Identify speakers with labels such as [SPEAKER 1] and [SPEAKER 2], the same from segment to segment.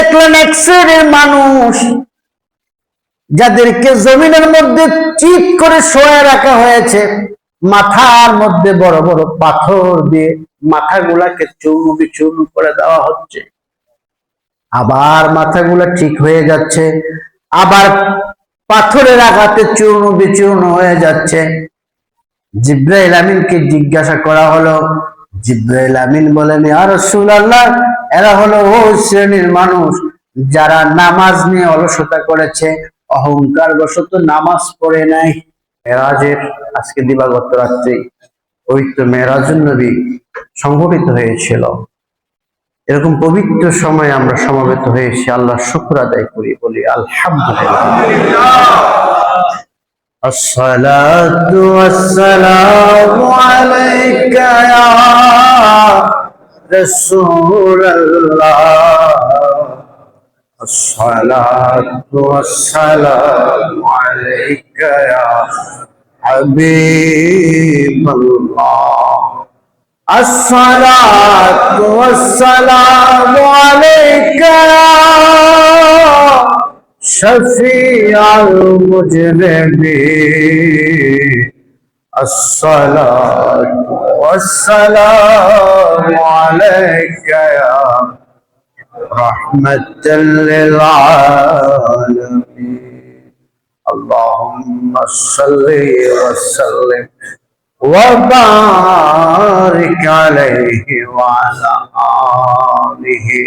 [SPEAKER 1] দেখলেন এক শ্রেণীর মানুষ যাদেরকে জমিনের মধ্যে চিৎ করে শোয়ে রাখা হয়েছে, মাথার মধ্যে বড় বড় পাথর দিয়ে মাথাগুলাকে চূর্ণ বিচূর্ণ করে দেওয়া হচ্ছে। আবার মাথাগুলা ঠিক হয়ে যাচ্ছে, আবার পাথরের আঘাতে চূর্ণ বিচূর্ণ হয়ে যাচ্ছে। জিব্রাইল আমিনকে জিজ্ঞাসা করা হলো, জিব্রাইল আমিন বলেন, ইয়া রাসূলুল্লাহ, এরা হলো ওই শ্রেণীর মানুষ যারা নামাজ নিয়ে অলসতা করেছে, অহংকার বশত নামাজ পড়ে নাই। মেরাজের আজকে দিবাগত রাত্রি পবিত্র মেরাজুন নবী সংঘটিত হয়েছিল। এরকম পবিত্র সময় আমরা সমবেত হয়েছি, আল্লাহর শুকর আদায় করি, বলি আলহামদুলিল্লাহ। আসসালাতু ওয়াসসালামু আলাইকা ইয়া রাসূলুল্লাহ, আসসালাতু ওয়াসসালামু আলাইকা ইয়া হাবিবাল্লাহ, আসসালাতু ওয়াসসালামু আলাইকা ইয়া শফিউল মুজরিমিন, আসসালাতু ওয়াসসালামু আলাইকা ইয়া রাহমাতাল লিল আলামিন, আল্লাহুম্মা সাল্লি ওয়া সাল্লিম ওয়া বারিক আলাইহি ওয়া আলা আলিহি।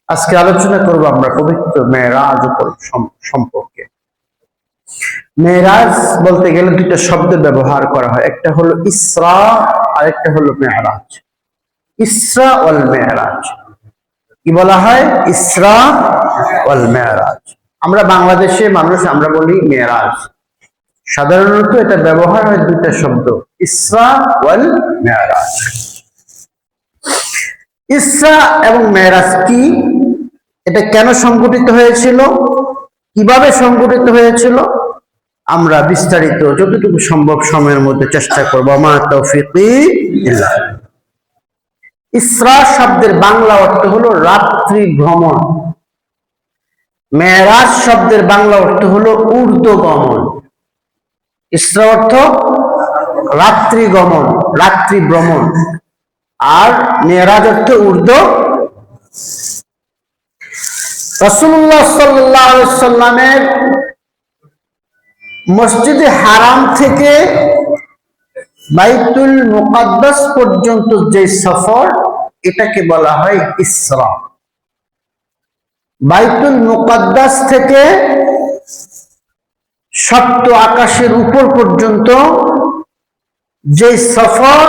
[SPEAKER 1] আজকে আলোচনা করব আমরা পবিত্র মেরাজ সম্পর্কে। মেরাজ বলতে গেলে দুটো শব্দ ব্যবহার করা হয়, একটা হলো ইসরা আর একটা হলো মেরাজ। ইসরা ওয়াল মেরাজ কি বলা হয়? ইসরা ওয়াল মেরাজ। আমরা বাংলাদেশে মানুষ আমরা বলি মেরাজ, সাধারণত এটা ব্যবহার হয় দুইটা শব্দ, ইসরা ওয়াল মেরাজ। ইসরা এবং মেরাজ কি, এটা কেন সংঘটিত হয়েছিল, কিভাবে সংঘটিত হয়েছিল, আমরা বিস্তারিত যতটুকু সম্ভব সময়ের মধ্যে চেষ্টা করব। মা তৌফিকি ইল্লাহ। ইসরা শব্দের বাংলা অর্থ হলো রাত্রি ভ্রমণ, মেরাজ শব্দের বাংলা অর্থ হলো ঊর্ধ্বগমন। ইসরা অর্থ রাত্রি গমন, রাত্রি ভ্রমণ, আর মেরাজ অর্থ ঊর্ধ্ব। রাসূলুল্লাহ সাল্লাল্লাহু আলাইহি ওয়াসাল্লামের মসজিদে হারাম থেকে বাইতুল মুকাদ্দাস পর্যন্ত যে সফর, এটাকে বলা হয় ইসরা। বাইতুল মুকাদ্দাস থেকে সপ্ত আকাশের উপর পর্যন্ত যে সফর,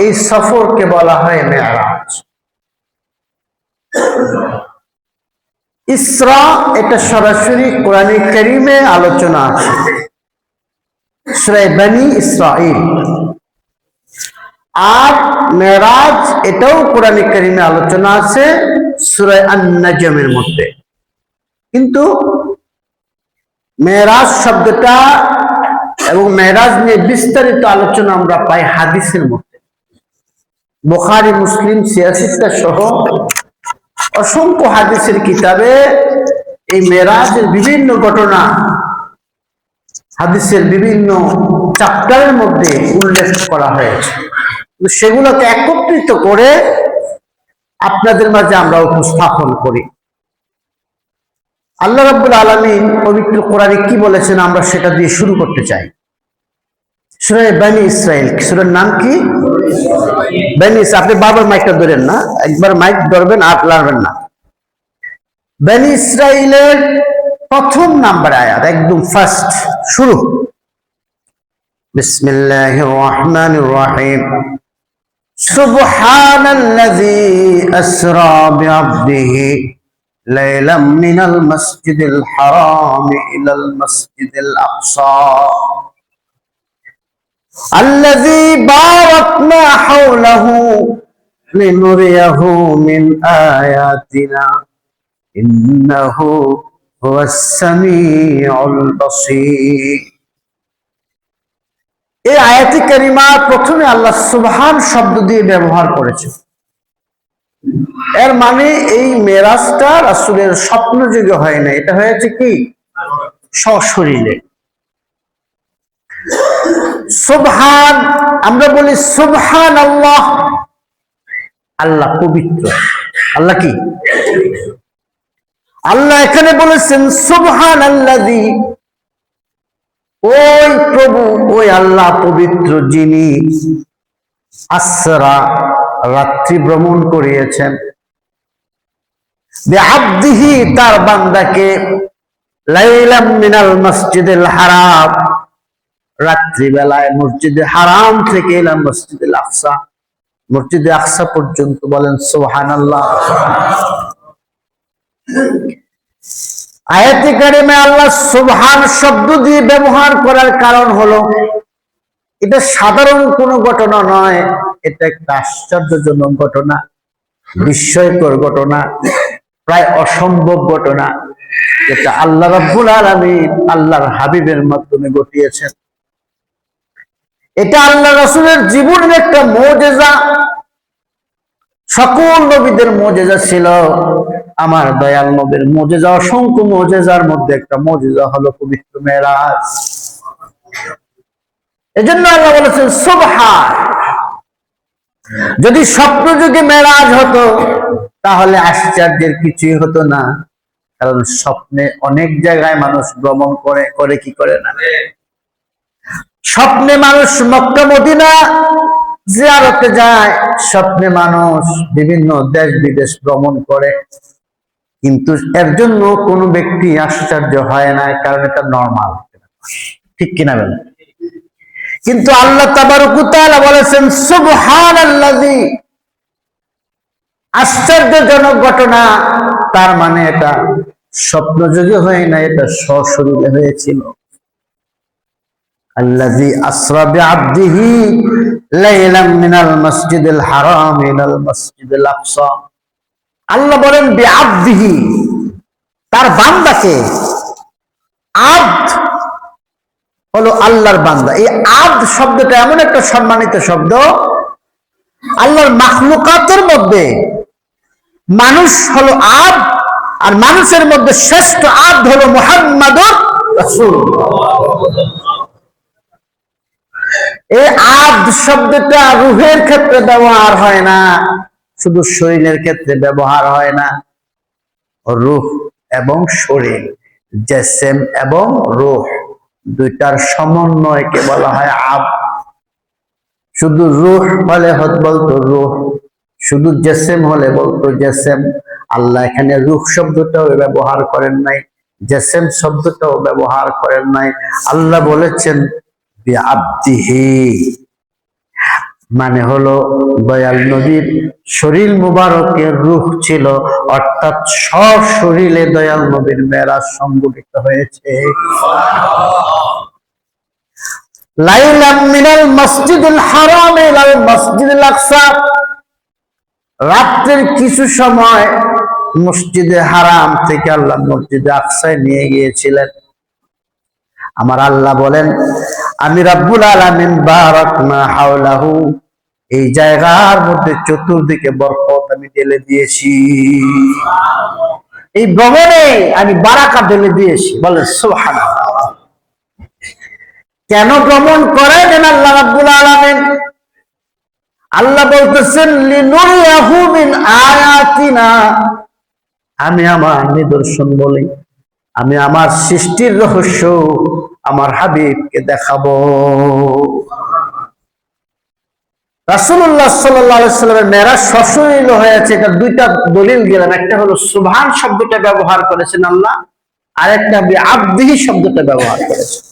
[SPEAKER 1] এই সফরকে বলা হয় মেরাজ। ইসরা এটা সরাসরি কোরআনে কারীমে আলোচনা আছে, সূরা বনী ইসরাঈল। আর মেরাজ এটাও কোরআনে কারীমে আলোচনা আছে সূরা আন-নাজমের মধ্যে। কিন্তু মেরাজ শব্দটা এবং মেরাজ নিয়ে বিস্তারিত আলোচনা আমরা পাই হাদিসের মধ্যে। বুখারী, মুসলিম, সিয়াসিত্তা সহ অসংখ্য হাদিসের কিতাবে এই মেরাজের বিভিন্ন ঘটনা হাদিসের বিভিন্ন চ্যাপ্টারের মধ্যে উল্লেখ করা হয়েছে। সেগুলোকে একত্রিত করে আপনাদের মাঝে আমরা উপস্থাপন করি। আল্লাহ রাব্বুল আলামিন পবিত্র কোরআনে কি বলেছেন আমরা সেটা দিয়ে শুরু করতে চাই। সূরা বনী ইসরাঈল, সূরার নাম কি? বনী ইসরাঈল। আপনি বারবার মাইকটা ধরেন না, একবার মাইক ধরবেন আর লাড়বেন না। বনী ইসরাঈলের প্রথম নাম্বার আয়াত, একদম ফার্স্ট শুরু। বিসমিল্লাহির রাহমানির রাহিম। সুবহানাল্লাযী আসরা বিআবদিহি লাইলাম মিনাল মাসজিদিল হারাম ইলাল মাসজিদিল আকসা الذي باركنا حوله لنريه من آياتنا إنه هو السميع البصير। এই আয়াতে কারিমা প্রথমে আল্লাহ সুবহান শব্দ দিয়ে ব্যবহার করেছে। এর মানে এই মেরাজটা রাসূলের স্বপ্ন যুগে হয় না, এটা হয়েছে কি সশরীরে। সুবহান, আমরা বলি সুবহানাল্লাহ, আল্লাহ পবিত্র। আল্লাহ কি? আল্লাহ এখানে বলেছেন সুবহানাল্লাযী, ওই প্রভু, ওই আল্লাহ পবিত্র যিনি আসরা, রাত্রি ভ্রমণ করিয়েছেন, বিআবদিহি, তার বান্দাকে, লাইলাম মিনাল মসজিদিল হারাম, রাত্রি বেলায় মসজিদে হারাম থেকে এলাম মসজিদুল আকসা, মসজিদে আকসা পর্যন্ত। বলেন সুবহানাল্লাহ। আয়াতে কারিমে আল্লাহ সুবহান শব্দ দিয়ে ব্যবহার করার কারণ হলো, এটা সাধারণ কোনো ঘটনা নয়, এটা একটা আশ্চর্যজনক ঘটনা, বিস্ময়কর ঘটনা, প্রায় অসম্ভব ঘটনা, যেটা আল্লাহ রাব্বুল আলামিন আল্লাহর হাবিবের মাধ্যমে ঘটিয়েছেন। এটা আল্লাহ রাসূলের জীবনের একটা মুজিজা। সকল নবীদের মুজিজা ছিল, আমার দয়াল নবীর মুজিজা অসংখ্য মুজিজার মধ্যে একটা মুজিজা হলো পবিত্র মেরাজ। এজন্য আল্লাহ বলেছেন সুবহান। যদি স্বপ্ন যুগে মেরাজ হতো তাহলে আশ্চর্যের কিছুই হতো না, কারণ স্বপ্নে অনেক জায়গায় মানুষ ভ্রমণ করে কি করে না। স্বপ্নে মানুষ মক্কা মদিনা জিয়ারতে যায়, স্বপ্নে মানুষ বিভিন্ন দেশ বিদেশ ভ্রমণ করে, কিন্তু এর জন্য কোনো ব্যক্তি আশ্চর্য হয় না, কারণ এটা নরমাল, ঠিক কিনা বলেন? কিন্তু আল্লাহ তাবারক ওয়া তাআলা বলেছেন সুবহানাল্লাযী, আশ্চর্যজনক ঘটনা, তার মানে এটা স্বপ্ন যুগে হয় না, এটা সশরীরে হয়েছিল। আল্লাযী আসরা বিআবদিহি লাইলাম মিনাল মসজিদিল হারাম ইলাল মসজিদিল আকসা। আল্লাহ বলেন বিআবদিহি, তার বান্দাকে। আব্দ হলো আল্লাহর বান্দা। এই আব্দ শব্দটা এমন একটা সম্মানিত শব্দ, আল্লাহর মাখলুকাতের মধ্যে মানুষ হলো আব্দ, আর মানুষের মধ্যে শ্রেষ্ঠ আব্দ হলো মুহাম্মাদুর রাসূলুল্লাহ। এই আব্দ শব্দটা রূহের ক্ষেত্রে ব্যবহার হয় না, শুধু শরীরের ক্ষেত্রে ব্যবহার হয় না। রূহ এবং শরীর, জিসম এবং রূহ, দুইটার সমন্বয়কে বলা হয় আব্দ। শুধু রূহ হলে বলতো রূহ, শুধু জিসম হলে বলতো জিসম। আল্লাহ এখানে রূহ শব্দটাও ব্যবহার করেন নাই, জিসম শব্দটাও ব্যবহার করেন নাই। আল্লাহ বলেছেন বিআবদিহি, মানে হলো দয়াল নবীর শরীর মুবারকের রূহ ছিল, অর্থাৎ সশরীরে দয়াল নবীর মেরাজ সংঘটিত হয়েছে। লাইলাম মিনাল মসজিদিল হারাম ইলাল মসজিদিল আকসা, রাতের কিছু সময় মসজিদে হারাম থেকে আল্লাহ মসজিদে আকসায় নিয়ে গিয়েছিলেন। আমার আল্লাহ বলেন আমি রাব্বুল আলামিন বারাকনা হাওলাহু, এই জায়গার মধ্যে চতুর্দিকে বরকত আমি ঢেলে দিয়েছি, এই ভ্রমণে আমি বারাকা ঢেলে দিয়েছি। বলেন সুবহানাল্লাহ। কেন ভ্রমণ করাইলেন আল্লাহ রাব্বুল আলামিন? আল্লাহ বলতেছেন লিনুরিয়াহু মিন আয়াতিনা, আমি আমার নিদর্শন বলি, আমি আমার সৃষ্টির রহস্য আমার হাবিবকে দেখাবো। রাসূলুল্লাহ সাল্লাল্লাহু আলাইহি ওয়াসাল্লামের মেরাজ সশরীরে হয়েছে, এটা দুইটা দলিল দিলাম। একটা হলো সুবহান শব্দটা ব্যবহার করেছেন আল্লাহ, আরেকটা বিআবদিহি শব্দটা ব্যবহার করেছেন।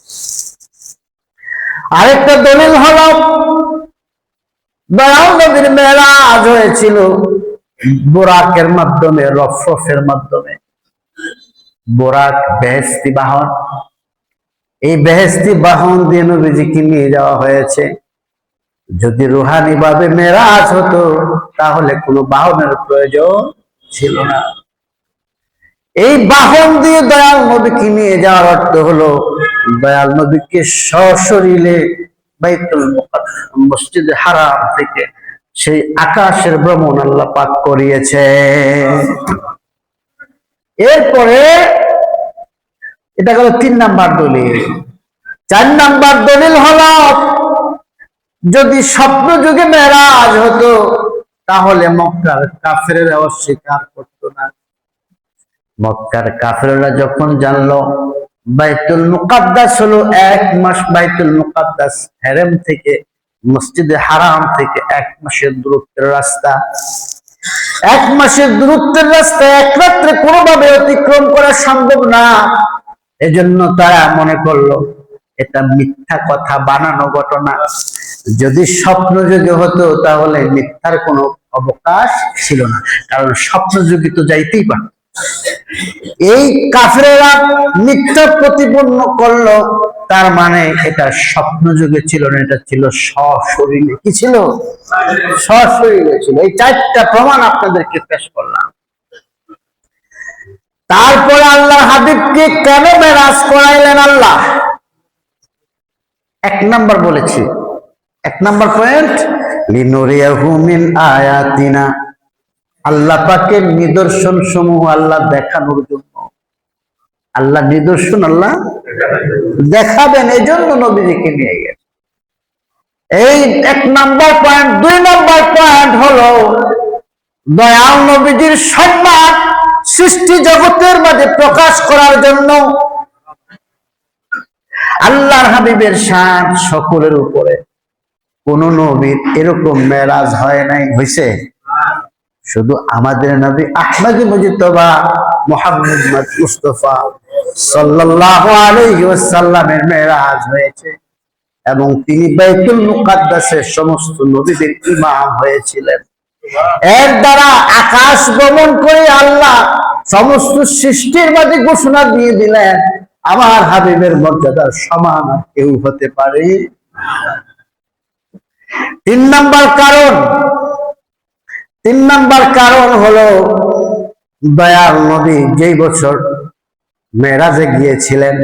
[SPEAKER 1] আরেকটা দলিল হলো দয়াল নবীর মেরাজ হয়েছিল বুরাকের মাধ্যমে, রফরফের মাধ্যমে। বুরাক বেহেশতি বাহন, এই বেহেশতি বাহন দিয়ে নবীজিকে নিয়ে যাওয়া হয়েছে। যদি রুহানি ভাবে মেরাজ হতো তাহলে কোনো বাহনের প্রয়োজন ছিল না। এই বাহন দিয়ে দয়াল নবীকে নিয়ে যাওয়ার অর্থ হলো দয়াল নবীকে সশরীরে বাইতুল মুকাদ্দাস মসজিদে হারাম থেকে সেই আকাশের ভ্রমণ আল্লাহ পাক করিয়েছে। এরপরে এটা হলো 3 নাম্বার দলিল। 4 নাম্বার দলিল হলো যদি স্বপ্ন যুগে মেরাজ হতো তাহলে মক্কার কাফেররা অস্বীকার করতো না। মক্কার কাফেররা যখন জানলো বাইতুল মুকাদ্দাস হলো 1 মাস, বাইতুল মুকাদ্দাস হেরেম থেকে মসজিদে হারাম থেকে 1 মাসের দূরত্বের রাস্তা, 1 মাসের দূরত্বের রাস্তা এক রাত্রে কোনোভাবে অতিক্রম করা সম্ভব না। এজন্য তারা মনে করলো এটা মিথ্যা কথা, বানানো ঘটনা। যদি স্বপ্ন যুগে হতো তাহলে মিথ্যার কোনো অবকাশ ছিল না, কারণ স্বপ্ন যুগে তো যাইতেই পারে। এই কাফেরেরা মিথ্যা প্রতিপন্ন করলো, তার মানে এটা স্বপ্ন যুগে ছিল না, এটা ছিল সশরীরে। কি ছিল? সশরীরে ছিল। এই 4টা প্রমাণ আপনাদেরকে পেশ করলাম। তারপরে আল্লাহ হাবিবকে কেন মেরাজ করাইলেন আল্লাহ? 1 নাম্বার বলেছি, 1 নাম্বার পয়েন্ট, লিনুরিয়াহু মিন আয়াতিনা, আল্লাহ পাকের নিদর্শন সমূহ আল্লাহ দেখানোর জন্য। আল্লাহ নিদর্শন আল্লাহ দেখাবেন, এই জন্য নবীজিকে নিয়ে গেছে। এই 1 নাম্বার পয়েন্ট। 2 নাম্বার পয়েন্ট হলো দয়াল নবীজির সম্মান সৃষ্টি জগতের মাঝে প্রকাশ করার জন্য। আল্লাহর হাবিবের শান সকলের উপরে, কোন নবীর এরকম মেরাজ হয় নাই। হইছে? শুধু আমাদের নবী আহমদে মুজতবা মুহাম্মদ মুস্তাফা সাল্লাল্লাহু আলাইহি ওয়াসাল্লামের মেরাজ হয়েছে এবং তিনি বাইতুল মুকাদ্দাসের সমস্ত নবীদের ইমাম হয়েছিলেন। এর দ্বারা আকাশ ভ্রমণ করে আল্লাহ সমস্ত সৃষ্টির মাঝে ঘোষণা দিয়ে দিলেন আমার হাবিবের মর্যাদার সমান কেউ হতে পারে। 3 নাম্বার কারণ, 3 নাম্বার কারণ হলো দয়াল নবী যেই বছর মেরাজে গিয়েছিলেন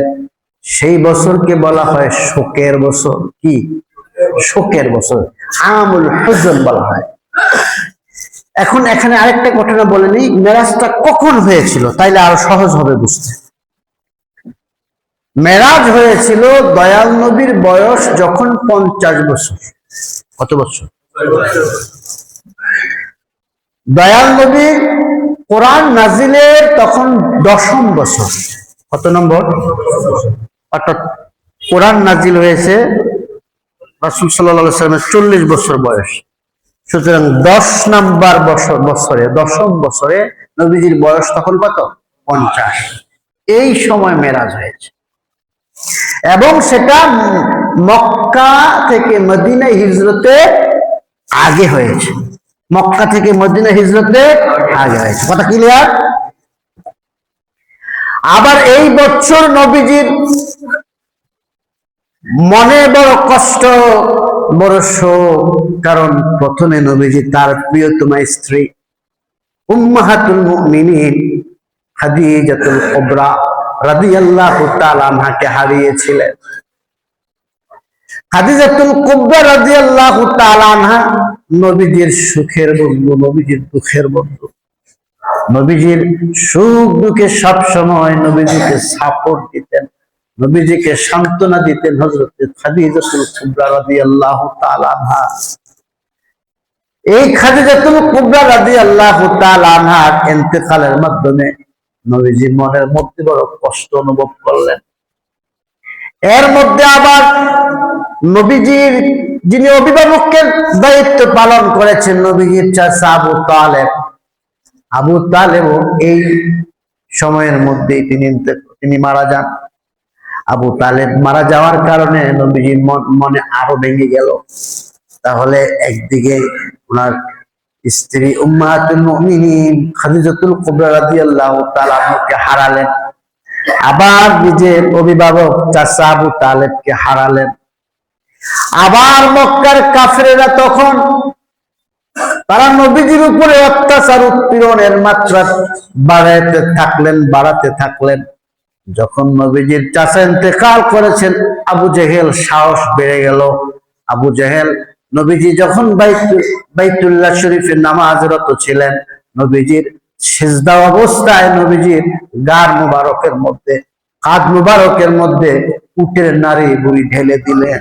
[SPEAKER 1] সেই বছরকে বলা হয় শোকের বছর। কি? শোকের বছর, আমুল হুজন বলা হয়। এখন এখানে আরেকটা ঘটনা বলে নিই, মেরাজটা কখন হয়েছিল, তাইলে আরো সহজ হবে বুঝতে। মেরাজ হয়েছিল দয়াল নবীর বয়স যখন 50 বছর। কত বছর? দয়াল নবী কোরআন নাজিলের তখন 10ম বছর। কত নম্বর? অর্থাৎ কোরআন নাজিল হয়েছে রাসূল সাল্লাল্লাহু আলাইহি ওয়াসাল্লামের 40 বছর বয়স। সুতরাং 10 নাম্বার বছরে 10ম বছরে নবীজির বয়স তখন কত? 50। এই সময় মেরাজ হয়েছে এবং সেটা মক্কা থেকে মদিনা হিজরতে আগে হয়েছে। মক্কা থেকে মদিনা হিজরতে আগে হয়েছে। কথা ক্লিয়ার? আবার এই বছর নবীজির মনে বড় কষ্ট, বড় শোক, কারণ প্রথমে নবীজি তার প্রিয়তমা স্ত্রী উম্মাহাতুল মুমিনিন খাদিজাতুল কুবরা রাদিয়াল্লাহু তাআলা আনহাকে হারিয়েছিলেন। খাদিজাতুল কুবরা রাদিয়াল্লাহু তাআলা আনহা নবীজির সুখের বন্ধু, নবীজির দুঃখের বন্ধু। নবীজির সুখ দুঃখে সব সময় নবীজিকে সাপোর্ট দিতেন, নবীজিকে সান্ত্বনা দিতেন হযরত খাদিজাতুল কুবরা রাদিয়াল্লাহু তাআলা আনহা। এই খাদিজাতুল কুবরা রাদিয়াল্লাহু তাআলা আনহার ইন্তেকালের মাধ্যমে নবীজি মনের মধ্যে বড় কষ্ট অনুভব করলেন। এর মধ্যে আবার নবীজির যিনি অভিভাবকের দায়িত্ব পালন করেছেন, নবীজির চাচা আবু তালেব এই সময়ের মধ্যেই তিনি মারা যান। আবু তালেব মারা যাওয়ার কারণে নবীজির মনে আরো ভেঙে গেল। তাহলে একদিকে ওনার স্ত্রী উম্মাহাতুল মুমিনিন খাদিজাতুল কুবরা রাদিয়াল্লাহু তাআলা আনহাকে হারালেন, আবার নিজের অভিভাবক চাচা আবু তালেবকে হারালেন। আবার মক্কার কাফেরেরা তখন তারা নবীজির উপরে অত্যাচার উৎপীড়নের মাত্রা বাড়াতে থাকলেন। যখন নবীজির চাচা ইন্তেকাল করেছেন, আবু জেহেল সাহস বেড়ে গেল। আবু জেহেল নবীজি যখন বাইতুল্লাহ শরীফে নামাজরত ছিলেন, নবীজির সিজদা অবস্থায় নবীজির গার মুবারকের মধ্যে, কাঁধ মুবারকের মধ্যে উটের নারী বুড়ি ঢেলে দিলেন।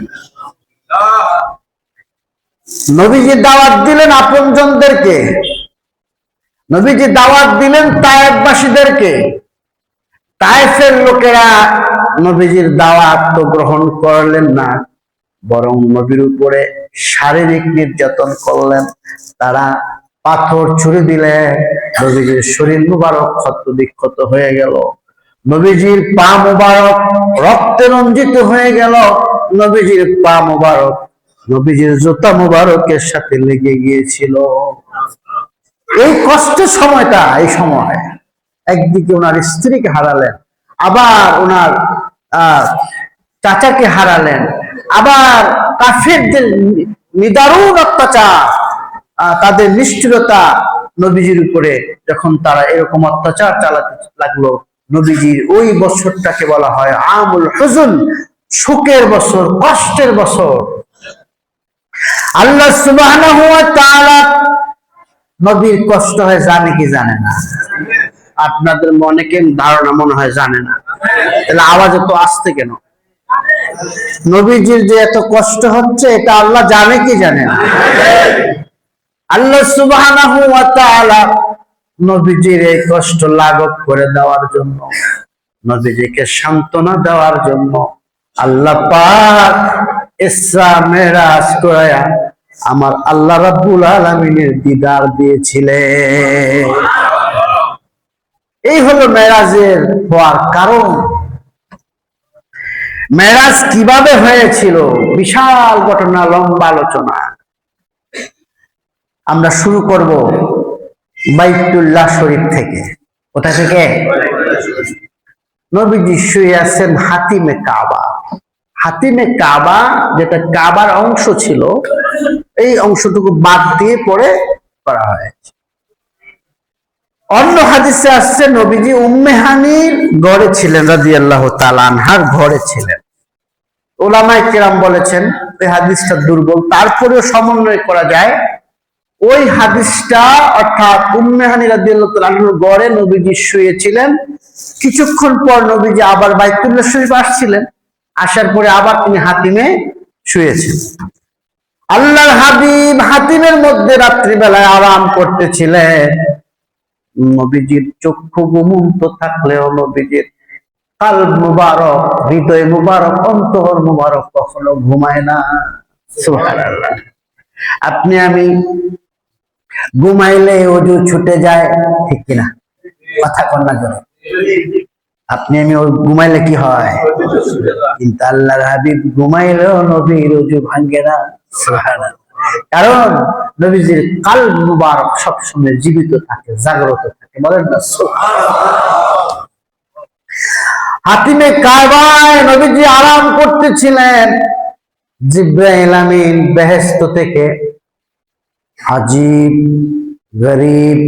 [SPEAKER 1] নবীজি দাওয়াত দিলেন আপনজনদেরকে, নবীজি দাওয়াত দিলেন তায়েফবাসীদেরকে। তায়েফের লোকেরা নবীজির দাওয়াত তো গ্রহণ করলেন না, বরং নবীর উপরে শারীরিক নির্যাতন করলেন। তারা পাথর ছুড়ে দিলেন, নবীজির শরীর মুবারক ক্ষত বিক্ষত হয়ে গেল, নবীজির পা মুবারক রক্তে রঞ্জিত হয়ে গেল, নবীজির পা মুবারক নবীজির জুতা মুবারকের সাথে লেগে গিয়েছিল। এই কষ্টের সময়টা, এই সময় একদিকে ওনার স্ত্রীকে হারালেন, আবার ওনার চাচাকে হারালেন, আবার কাফেরদের নিদারুণ অত্যাচার, তাদের নিষ্ঠুরতা নবীজির উপরে যখন তারা এরকম অত্যাচার চালাতে লাগলো, নবীজির ওই বছরটাকে বলা হয় আমুল হুজুন, শোকের বছর, কষ্টের বছর। আল্লাহ সুবহানাহু ওয়া তাআলা নবীর কষ্ট হয় জানে কি জানে না? আপনাদের অনেকের ধারণা মনে হয় জানে না, তাহলে আওয়াজ এত আসতে কেন? নবীজির যে এত কষ্ট হচ্ছে এটা আল্লাহ জানে কি জানে না? আল্লাহ সুবহানাহু ওয়া তাআলা নবীজির এই কষ্ট লাঘব করে দেওয়ার জন্য, নবীজিকে সান্ত্বনা দেওয়ার জন্য আল্লাহ পাক ইসরা মেরাজ করায়া আমার আল্লাহ রাব্বুল আলামিনের দিদার দিয়েছিলেন। এই হলো মেরাজের হওয়ার কারণ। মেরাজ কিভাবে হয়েছিল? বিশাল ঘটনা, লম্বা আলোচনা। আমরা শুরু করব বাইতুল্লাহ শরীফ থেকে। কোথা থেকে? নবীজি শুয়ে আছেন হাতিমে কাবা। হাতিমে কাবা যেটা কাবার অংশ ছিল, এই অংশটুকু বাদ দিয়ে পরে করা হয়েছে। অন্য হাদিসে আসছে নবীজি উম্মে হানির ঘরে ছিলেন, রাদিয়াল্লাহু তাআলা আনহার ঘরে ছিলেন। উলামায়ে কেরাম বলেছেন এই হাদিসটা দুর্বল, তারপরেও সমন্বয় করা যায়। ওই হাদিসটা অর্থাৎ উম্মে হানি রাদিয়াল্লাহু তাআলা আনহার ঘরে নবীজি শুয়েছিলেন, কিছুক্ষণ পর নবীজি আবার বাইতুল্লাহ শরীফ আসছিলেন, আসার পরে আবার তিনি হাতিমে শুয়েছেন। আল্লাহর হাবিব হাতিমের মধ্যে রাত্রিবেলায় আরাম করতেছিলেন। নবীজির চক্ষু ঘুমন্ত থাকলেও নবীজির কালব মুবারক, হৃদয় মুবারক, অন্তর মুবারক কখনো ঘুমায় না। সুবহানাল্লাহ। আপনি আমি ঘুমাইলে ওযু ছুটে যায়, ঠিক কিনা? কথা কন্যা জোরে। আপনি আমি ঘুমাইলে কি হয়? কিন্তু আল্লাহর হাবিব ঘুমাইলেও নবীর ওযু ভাঙে না। সুবহানাল্লাহ। কারণ নবীজির কালব মুবারক সবসময় জীবিত থাকে, জাগ্রত থাকে। বলেন না সুবহানাল্লাহ। হাতিমে কাবায় নবীজি আরাম করতেছিলেন। জিবরাইল আমিন বেহেশত থেকে আজীব গরীব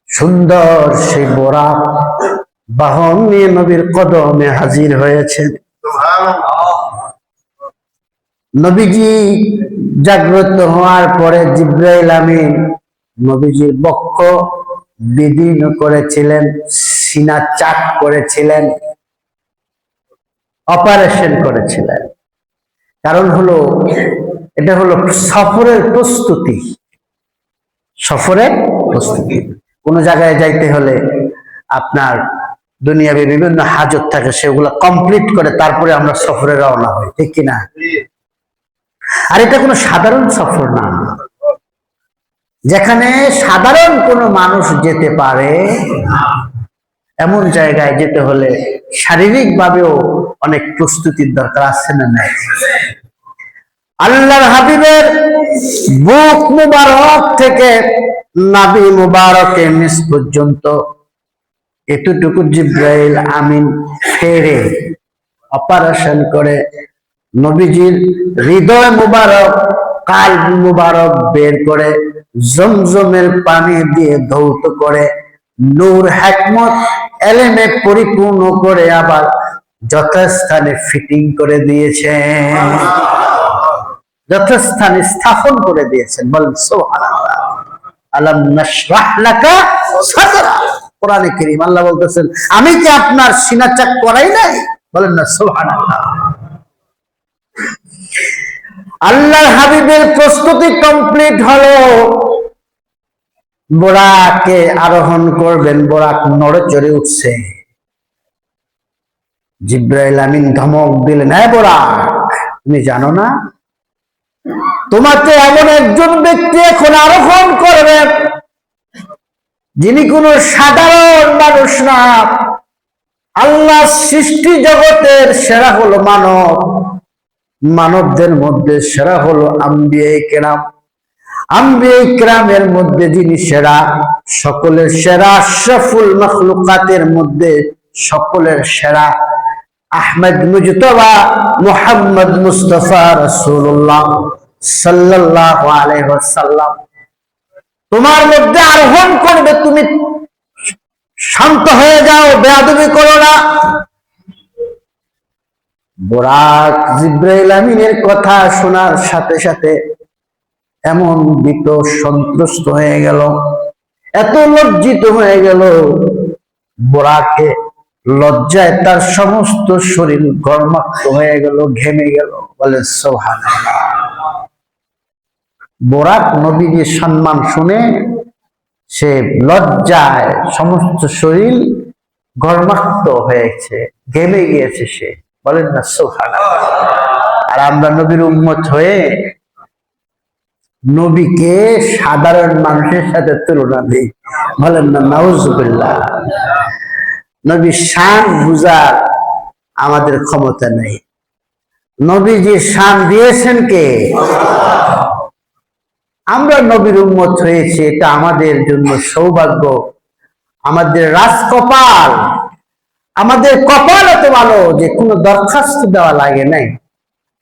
[SPEAKER 1] সুন্দর সেই বোরাক বাহন নিয়ে নবীর কদমে হাজির হয়েছে। নবীজি জাগ্রত হওয়ার পরে জিবরাইল আমিন নবীজির বক্ষ বিদীর্ণ করেছিলেন, সিনা চাক করেছিলেন, অপারেশন করেছিলেন। কারণ হলো এটা হলো সফরের প্রস্তুতি। সফরের প্রস্তুতি। কোন জায়গায় যাইতে হলে আপনার দুনিয়াবি বিভিন্ন হাজত থাকে, সেগুলো কমপ্লিট করে তারপরে আমরা সফরে রওনা হই, ঠিক কিনা? আর এটা কোনো সাধারণ সফর না, যেখানে সাধারণ কোনো মানুষ যেতে পারে এমন জায়গায় যেতে হলে শারীরিক ভাবেও অনেক প্রস্তুতির দরকার আছে না নাই? আল্লাহর হাবিবের বুক মুবারক থেকে নাভি মুবারকের নিচ পর্যন্ত এতটুকু জিবরাইল আমিন ফেরে অপারেশন করে নবীজির হৃদয় মুবারক, কালব মুবারক বের করে জমজমের পানি দিয়ে ধৌত করে নূর হিকমত এলেমে পরিপূর্ণ করে আবার যথাস্থানে ফিটিং করে দিয়েছেন। যথাস্থানে স্থাপন করে দিয়েছেন। বলেন সুবহানাল্লাহ। আলাম নাশরাহ লাকা সাদরা। কোরআনে কারীম আল্লাহ বলতেছেন, আমি কি আপনার সিনা চাক করাই নাই? বলেন না সুবহানাল্লাহ। আল্লাহর হাবিবের প্রস্তুতি কমপ্লিট হলো, বোরাকে আরোহণ করবেন। বোরাক নড়ে চড়ে উঠছে। জিব্রাইল আমিন ধমক দিলেন, হ্যাঁ বোরাক, তুমি জানো না তোমাকে এমন একজন ব্যক্তি এখন আরোহণ করবে যিনি কোন সাধারণ মানুষ না। আল্লাহ সৃষ্টি জগতের সেরা হলো মানব, মানবদের মধ্যে সেরা হলো আম্বিয়া কেরাম, আম্বিয়া কেরামের মধ্যে যিনি সেরা, সকলের সেরা, আশরাফুল মাখলুকাতের মধ্যে সকলের সেরা, আহমদ মুজতবা মুহাম্মদ মুস্তাফা রাসূলুল্লাহ সাল্লাল্লাহু আলাইহি ওয়াসাল্লাম তোমার মধ্যে আরোহণ করবে। তুমি শান্ত হয়ে যাও, বেয়াদবি করো না। বুরাক জিব্রাইল আমিনের কথা শোনার সাথে সাথে এমন ভীত সন্ত্রস্ত হয়ে গেল, এত লজ্জিত হয়ে গেল, বুরাকে লজ্জায় তার সমস্ত শরীর গরমাক্ত হয়ে গেল, ঘেমে গেল। বলে সুবহানাল্লাহ। বুরাক নবীর সম্মান শুনে সে লজ্জায় সমস্ত শরীর গরমাক্ত হয়েছে, ঘেমে গিয়েছে সে। বলেন না সুবহানাল্লাহ। আর আমরা নবীর উম্মত হয়ে নবীকে সাধারণ মানুষের সাথে তুলনা দিই। বলেন না নাউজুবিল্লাহ। নবীর শান বুঝার আমাদের ক্ষমতা নেই। নবীজি শান দিয়েছেন কে? আমরা নবীর উম্মত হয়েছে, এটা আমাদের জন্য সৌভাগ্য, আমাদের রাজকপাল, আমাদের কপাল এত ভালো যে কোনো দরখাস্ত দেওয়া লাগে নাই।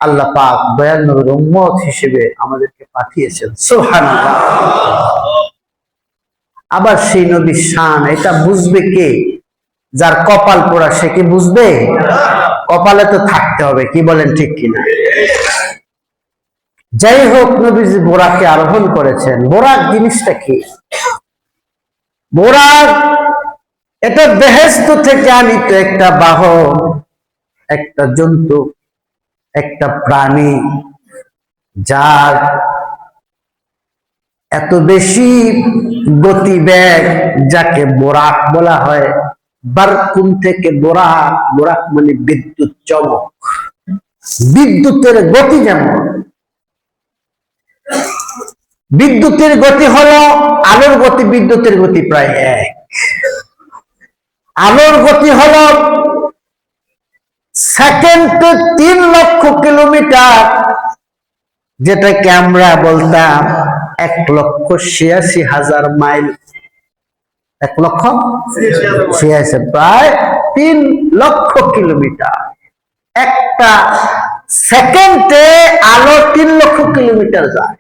[SPEAKER 1] আল্লাহ পাক দয়াল নবীর উম্মত হিসেবে আমাদেরকে পাঠিয়েছেন। সুবহানাল্লাহ। আবার সেই নবীর শান এটা বুঝবে কে? যার কপাল পোড়া, সে কি বুঝবে? কপালে তো থাকতে হবে, কি বলেন ঠিক কিনা? যাই হোক, নবীজি বোরাকে আরোহণ করেছেন। বোরাক জিনিসটা কি? বোরাক এটা বেহেশত থেকে আনিত একটা বাহন, একটা জন্তু, একটা প্রাণী, যার এত বেশি গতিবেগ, যাকে বোরাক বলা হয়। বারকুন থেকে বোরাক, বোরাক মানে বিদ্যুৎ চমক। বিদ্যুতের গতি যেমন, বিদ্যুতের গতি হলো আলোর গতি, বিদ্যুতের গতি প্রায় এক। আলোর গতি হলো সেকেন্ডে 3 লক্ষ কিলোমিটার, যেটাকে আমরা বলতাম 1,86,000 মাইল। 1,86,000, প্রায় 3 লক্ষ কিলোমিটার। একটা সেকেন্ডে আলো 3 লক্ষ কিলোমিটার যায়।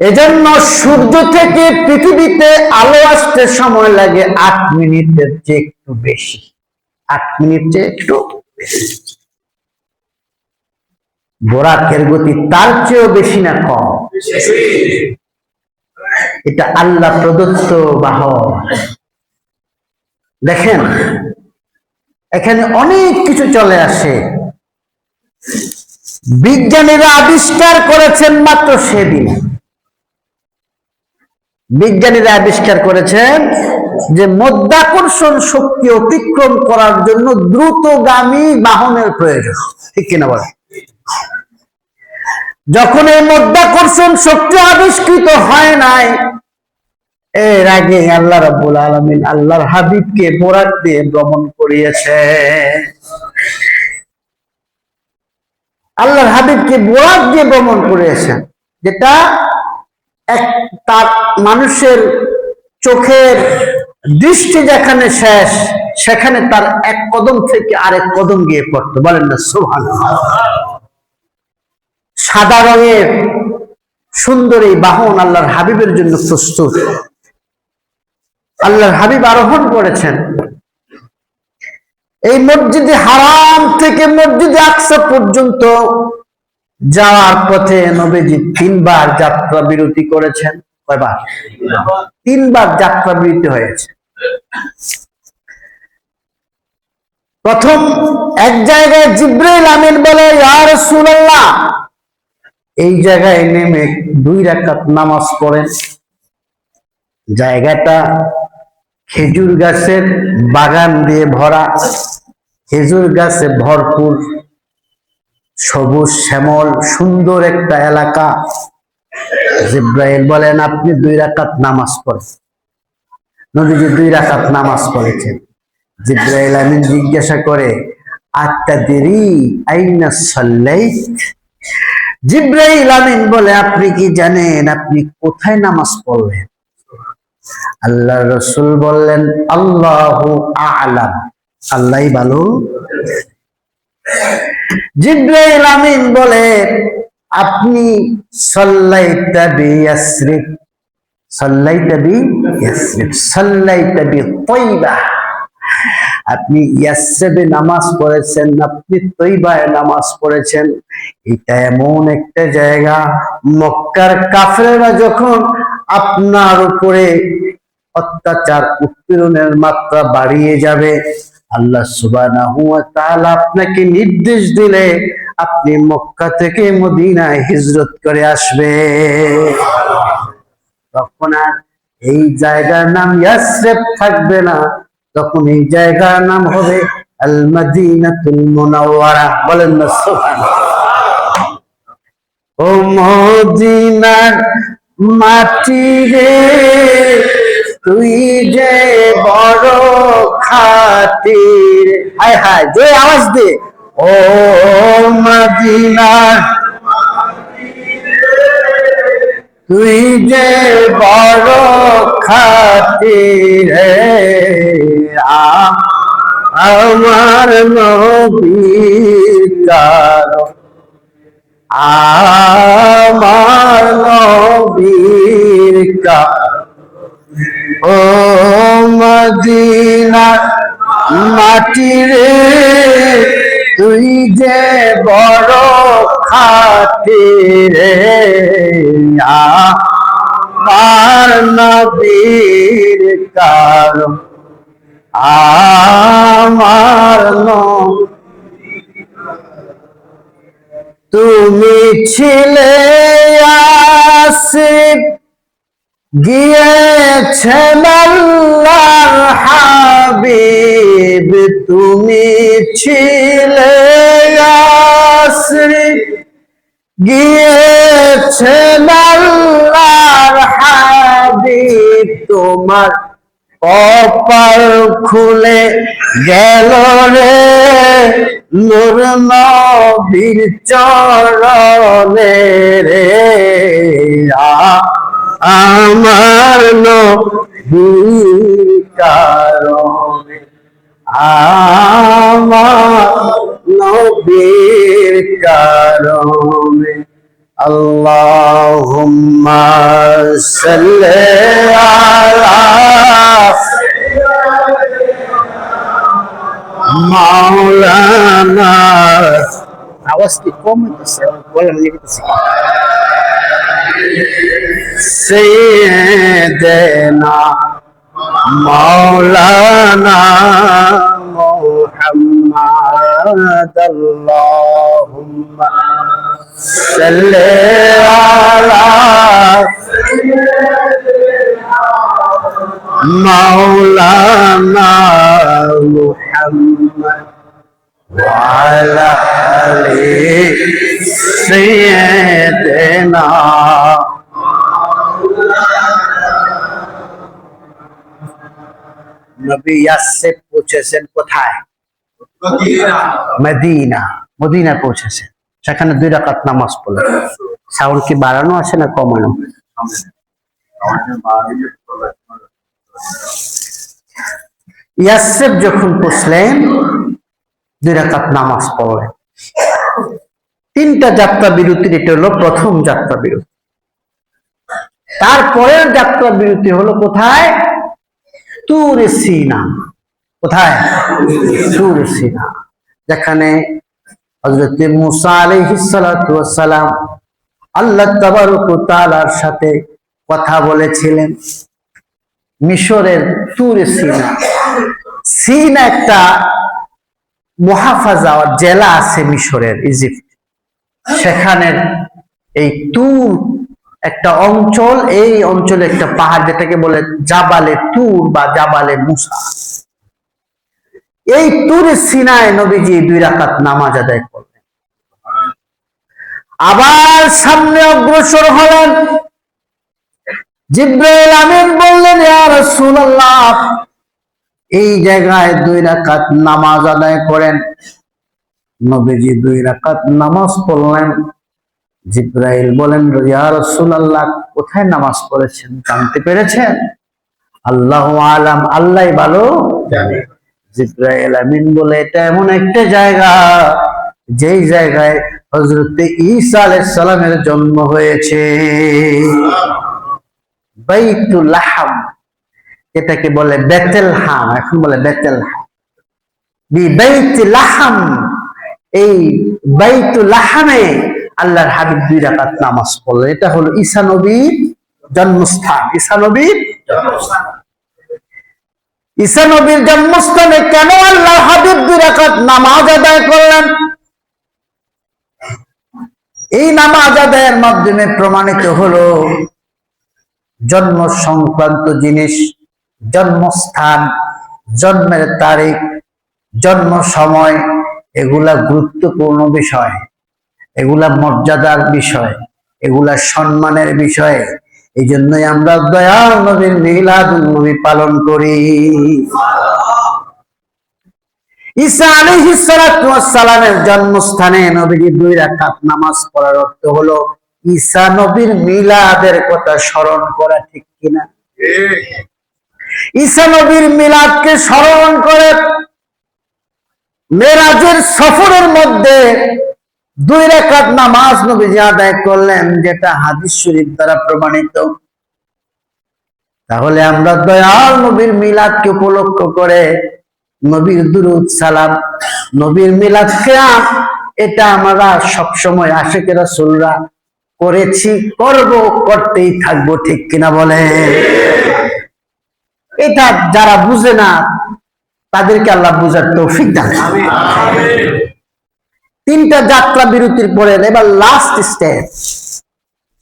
[SPEAKER 1] এজন্য সূর্য থেকে পৃথিবীতে আলো আসতে সময় লাগে 8 মিনিটের চেয়ে একটু বেশি। 8 মিনিট চেয়ে একটু বেশি। বোরাকের গতি তার চেয়েও বেশি না কম? এটা আল্লাহ প্রদত্ত বাহন। দেখেন এখানে অনেক কিছু চলে আসে। বিজ্ঞানীরা আবিষ্কার করেছেন মাত্র সেদিন, বিজ্ঞানীরা আবিষ্কার করেছেন যে মধ্যাকর্ষণ শক্তি অতিক্রম করার জন্য দ্রুতগামী বাহনের প্রয়োজন। ঠিক কিনা বলেন? যখন এই মধ্যাকর্ষণ শক্তি আবিষ্কৃত হয় নাই, এর আগে আল্লাহ রাব্বুল আলামিন আল্লাহর হাবিবকে বোরাক দিয়ে ভ্রমণ করিয়েছে। আল্লাহর হাবিবকে বোরাক দিয়ে ভ্রমণ করিয়েছেন, যেটা তার মানুষের চোখের দৃষ্টি যেখানে শেষ, সেখানে তার এক কদম থেকে আরেক কদম গিয়ে পড়তো। বলেন না সুবহানাল্লাহ। সাদা রঙের সুন্দর এই বাহন আল্লাহর হাবিবের জন্য প্রস্তুত। আল্লাহর হাবিব আরোহণ করেছেন। এই মসজিদে হারাম থেকে মসজিদে আকসা পর্যন্ত যাওয়ার পথে নবীজি 3 বার যাত্রা বিরতি করেছেন। কয়বার? 3 বার যাত্রা বিরতি হয়েছে। প্রথম এক জায়গায় জিবরাইল আমিন বলে, ইয়া রাসূলুল্লাহ, এই জায়গায় নেমে 2 রাকাত নামাজ পড়েন। জায়গাটা খেজুর গাছের বাগান দিয়ে ভরা, খেজুর গাছে ভরপুর, সবুজ শ্যামল সুন্দর একটা এলাকা। জিবরাইল বলেন, আপনি 2 রাকাত নামাজ পড়েন। নবীজি 2 রাকাত নামাজ পড়েছেন। জিবরাইল আমিন জিজ্ঞাসা করে, আতাদরি আইনা সাল্লাইত? জিবরাইল আমিন বলে, আপনি কি জানেন আপনি কোথায় নামাজ পড়লেন? আল্লাহ রাসূল বললেন, আল্লাহু আ'লাম, আল্লাহই ভালো। জিবরাইল আমিন বলে, আপনি সাল্লাইতা বিয়াসরিব, সাল্লাইতা বিয়াসরিব, সাল্লাইতা বিতাইবা, আপনি ইয়াসরিবে নামাজ পড়েছেন, আপনি তৈবায় নামাজ পড়েছেন। এটা এমন একটা জায়গা, মক্কার কাফেররা যখন আপনার উপরে অত্যাচার উৎপীড়নের মাত্রা বাড়িয়ে যাবে, আল্লাহ সুবহানাহু ওয়া তাআলা আপনাকে নির্দেশ দিলে আপনি মক্কা থেকে মদিনায় হিজরত করে আসবে। তখন আর এই জায়গার নাম ইয়াসরিব থাকবে না, তখন এই জায়গার নাম হবে আল মদিনাতুল মুনাওয়ারা। বলেন না সুবহানাল্লাহ। ও মদিনার মাটি রে, তুই যে বড় খাতির। হায় হায়, যে আওয়াজ দে, ও মদিনার তুই যে বড় খাতির, আমার নবীর কারণ, আমার নবীর কারণ। ও মদিনার মাটি রে, তুই যে বড় খাতির, আমার নবীর কারণ, আমার তুমি ছিলে আসিফ, গিয়েছেন আল্লাহর হাবিব, তুমি ছিলে আসিফ, গিয়েছেন আল্লাহর হাবিব, তোমার কপাল খুলে গেল রে নূর নবীর চরণে রে, আমার নবীর কারণে, আমার নবীর কারণে। আল্লাহুম্মা সাল্লি আলা মাওলানা, আওয়াজ কি কম হইতেছে, বলেন লিখতেছি, সাইয়্যিদানা মাওলানা মুহাম্মদ, আল্লাহুম্মা সাল্লি আলা মাওলানা মুহাম্মদ ওয়া আলা আলি সাইয়্যিদিনা। নবী ইয়াসরিব পৌঁছেছেন কোথায়? মদিনা। মদিনা পৌঁছেছেন, সেখানে 2 রাকাত নামাজ পড়লেন। সাউন্ড কি বাড়ানো আছে না কমানো? ইয়াসরিব যখন পৌঁছলেন, 2 রাকাত নামাজ পড়লেন। 3টা যাত্রা বিরতির এটা হলো প্রথম যাত্রা বিরতি। তারপরের যাত্রা বিরতি হলো কোথায়? তুর সিনা। কোথায়? তুর সিনা, যেখানে হযরত মুসা আলাইহিস সালাতু ওয়াস সালাম আল্লাহ তাবারক ওয়া তাআলার সাথে কথা বলেছিলেন মিশরের তুরে সিনা। সিনা একটা মুহাফাজা জেলা আছে মিশরের, ইজিপ্ট, সেখানের এই তুর একটা অঞ্চল, এই অঞ্চলে একটা পাহাড় যেটাকে বলে জাবালে তুর বা জাবালে মুসা। এই তুরে সিনায় নবীজি 2 রাকাত নামাজ আদায় করলেন। আবার সামনে অগ্রসর হলেন। জিবরাইল আমিন বললেন, ইয়া রাসূলুল্লাহ, এই জায়গায় 2 রাকাত নামাজ আদায় করেন। নবীজি 2 রাকাত নামাজ পড়লেন। জিবরাইল বলেন, ইয়া রাসূলুল্লাহ, কোথায় নামাজ পড়েছেন, জানতে পেরেছেন? আল্লাহু আলাম, আল্লাহই ভালো জানে। জিবরাইল আমিন বলে, এটা এমন একটা জায়গা যেই জায়গায় হযরত ঈসা আলাইহিস সালামের জন্ম হয়েছে। বাইতুল লাহম, এটাকে বলে বেতেলহাম, এখন বলে বেতেলহাম। বাইতুল লাহম, এই বাইতুল লাহমে আল্লাহর হাবিব 2 রাকাত নামাজ পড়লেন। এটা হলো ঈসা নবীর জন্মস্থান। ঈসা নবীর জন্মস্থান, ঈসা নবীর জন্মস্থানে কেন আল্লাহর হাবিব 2 রাকাত নামাজ আদায় করলেন? এই নামাজ আদায়ের মাধ্যমে প্রমাণিত হলো জন্ম সংক্রান্ত জিনিস, জন্মস্থান, জন্মের তারিখ, জন্ম সময়, এগুলা গুরুত্বপূর্ণ বিষয়, এগুলা মর্যাদার বিষয়, এগুলা সম্মানের বিষয়। এই জন্যই আমরা দয়াল নবীর মিলাদুন নবী পালন করি। ঈসা আলাইহিস সালাতু ওয়াস সালামের জন্মস্থানে নবীজি 2 রাকাত নামাজ পড়ার অর্থ হলো ঈসা নবীর মিলাদের কথা স্মরণ করা, ঠিক কিনা? ঈসা নবীর মিলাদকে স্মরণ করে মেরাজের সফরের মধ্যে 2 রাকাত নামাজ নবীজি আদায় করলেন, যেটা হাদিস শরীফ দ্বারা প্রমাণিত। তাহলে আমরা দয়াল নবীর মিলাদকে উপলক্ষ করে নবীর দুরূদ সালাম, নবীর মিলাদ কিয়াম, এটা আমরা সবসময় আশিকে রাসূলরা করেছি, করব, করতেই থাকবো, ঠিক কিনা বলে? এটা যারা বুঝে না তাদেরকে আল্লাহ বুঝার তৌফিক দান করুন। আমিন। 3টা যাত্রা বিরতির পরে এবার লাস্ট স্টেপ,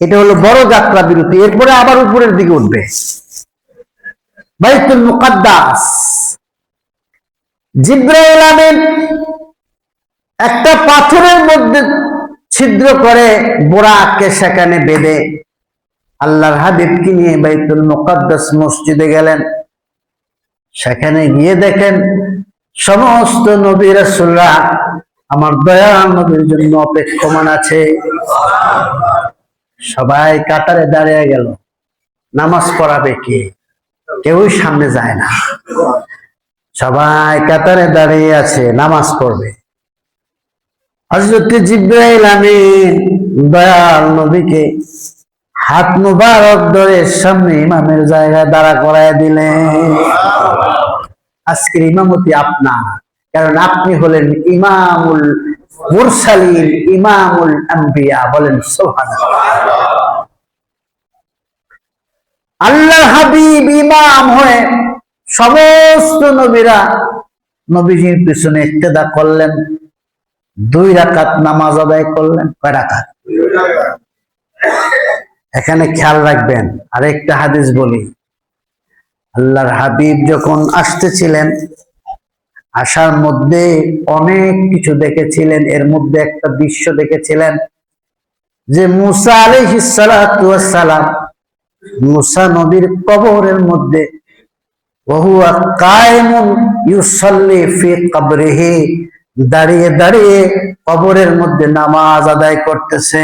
[SPEAKER 1] এটা হলো বড় যাত্রা বিরতি। এরপরে আবার উপরের দিকে উঠবে বাইতুল মুকাদ্দাস। জিবরাইল আমিন একটা পাথরের মধ্যে ছিদ্র করে বোরাককে সেখানে বেঁধে আল্লাহর হাবিবকে নিয়ে বাইতুল মুকাদ্দাস মসজিদে গেলেন। সেখানে গিয়ে দেখেন সমস্ত নবী রাসূলরা আমার দয়াল নবীর জন্য অপেক্ষমান আছে। সবাই কাতারে দাঁড়িয়ে গেল। নামাজ পড়াবে কে? কেউই সামনে যায় না, সবাই কাতারে দাঁড়িয়ে আছে, নামাজ পড়বে। হযরত জিবরাইল আমিন দয়াল নবীকে হাত মুবারক ধরে সামনে ইমামের জায়গায় দাঁড়া করায় দিলেন। আজকের ইমামতি আপনার, কারণ আপনি হলেন ইমামুল মুরসালিন, ইমামুল আম্বিয়া। বলেন সুবহানাল্লাহ। আল্লাহর হাবিব ইমাম হয়ে সমস্ত নবীরা নবীজির পিছনে ইক্তেদা করলেন। 2 রাকাত নামাজ আদায় করলেন। কয় রাকাত? 2 রাকাত। এখানে খেয়াল রাখবেন, আরেকটা হাদিস বলি। আল্লাহর হাবিব যখন আসতেছিলেন, আসার মধ্যে অনেক কিছু দেখেছিলেন। এর মধ্যে একটা দৃশ্য দেখেছিলেন যে মুসা আলাইহিস সালাতু ওয়াস সালাম, মুসা নবীর কবরের মধ্যে ওহুয়া কায়েমুন ইউসাল্লি ফি কবরিহি, দাঁড়িয়ে দাঁড়িয়ে কবরের মধ্যে নামাজ আদায় করতেছে।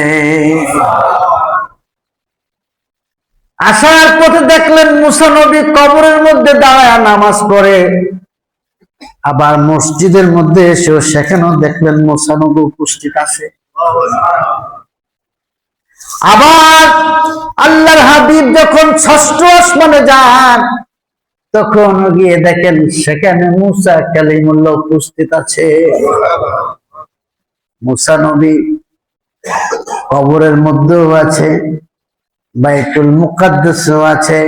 [SPEAKER 1] আসার পথে দেখলেন মুসা নবী কবরের মধ্যে দাঁড়ায় নামাজ পড়ে। আবার মসজিদের মধ্যে এসেও সেখানেও দেখলেন মুসা নবী উপস্থিত আছে। আবার আল্লাহর হাবিব যখন 6ষ্ঠ আসমানে যান, তখন গিয়ে দেখেন সেখানে মুসা কালিমুল্লাহ উপস্থিত আছে। মুসা নবী কবরের মধ্যেও আছে, বাইতুল মুকাদ্দাসেও আছে,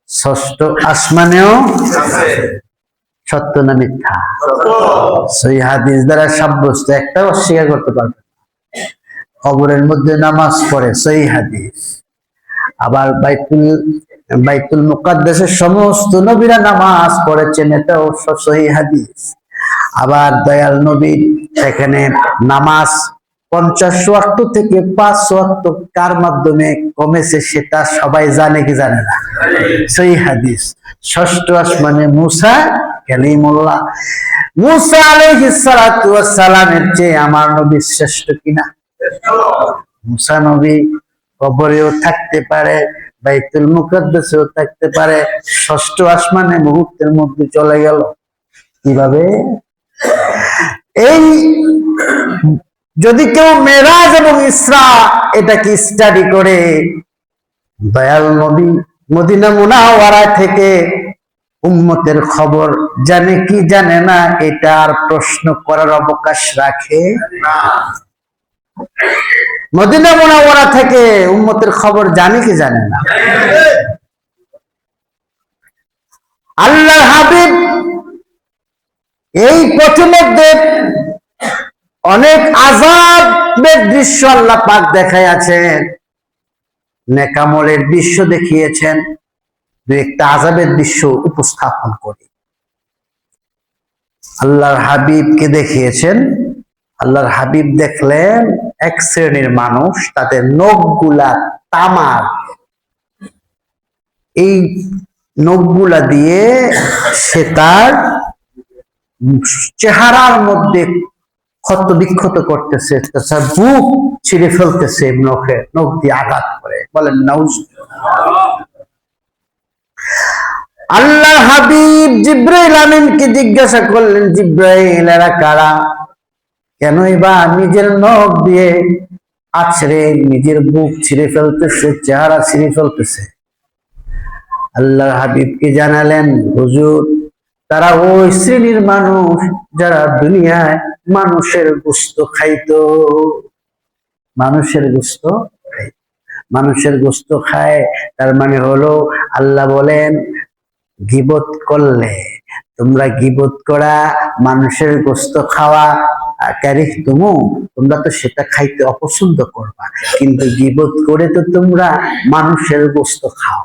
[SPEAKER 1] ষষ্ঠ আসমানেও সত্য না মিথ্যা? সহিহ হাদিস দ্বারা সাব্যস্ত, একটা অস্বীকার করতে পারবে না। কবরের মধ্যে নামাজ পড়ে, সহিহ হাদিস। আবার বাইতুল মুকাদ্দাসের সমস্ত নবীরা নামাজ পড়েছেন, এটাও সহিহ হাদিস। আবার দয়াল নবী সেখানে নামাজ 50 ওয়াক্ত থেকে 5 ওয়াক্ত কার মাধ্যমে কমেছে সেটা সবাই জানে কি জানে না? সহিহ হাদিস। ষষ্ঠ আসমানে মুসা কালিমুল্লাহ, মুসা আলাইহিস সালাতু ওয়াস সালামের চেয়ে আমার নবী শ্রেষ্ঠ কিনা? মুসা নবী কবরেও থাকতে পারে, বাইতুল মুকাদ্দাসেও থাকতে পারে, ষষ্ঠ আসমানে মুহূর্তের মধ্যে চলে গেল। কিভাবে? এই যদি কেউ মেরাজ এবং ইসরা এটাকে স্টাডি করে, দয়াল নবী মদিনা মুনাওয়ারা থেকে উম্মতের খবর জানে কি জানে না, এটা আর প্রশ্ন করার অবকাশ রাখে না। মদিনা মুনাওয়ারা থেকে উম্মতের খবর জানে কি জানে না? আল্লাহর হাবিব এই পথিমধ্যে অনেক আযাবের দৃশ্য আল্লাহ পাক দেখায় আছেন, নেকামলের দৃশ্য দেখিয়েছেন। দু একটা আযাবের দৃশ্য উপস্থাপন করি। আল্লাহর হাবিবকে দেখিয়েছেন। আল্লাহর হাবিব দেখলেন এক শ্রেণীর মানুষ, তাদের নখগুলা তামার, এই নখগুলা দিয়ে সে তার চেহারার মধ্যে ক্ষত বিক্ষত করতেছে, তার বুক ছিঁড়ে ফেলতেছে, নখ দিয়ে আঘাত করে। বলেন নাউজুবিল্লাহ। আল্লাহ হাবিব জিব্রাইল আমিনকে জিজ্ঞাসা করলেন, জিব্রাইল এরা কারা? কেন বা নিজের নখ দিয়ে আছড়ে নিজের বুক ছিঁড়ে ফেলতেছে, চেহারা ছিঁড়ে ফেলতেছে? আল্লাহর হাবিবকে জানালেন, হুজুর তারা ওই শ্রেণীর মানুষ যারা দুনিয়ায় মানুষের গোশত খাইতো। মানুষের গোশত খায়, মানুষের গোশত খায়, তার মানে হলো আল্লাহ বলেন গীবত করলে, তোমরা গীবত করা, মানুষের গোশত খাওয়া, তোমরা তো সেটা খাইতে অপছন্দ করবা, কিন্তু গীবত করে তো তোমরা মানুষের গোশত খাও।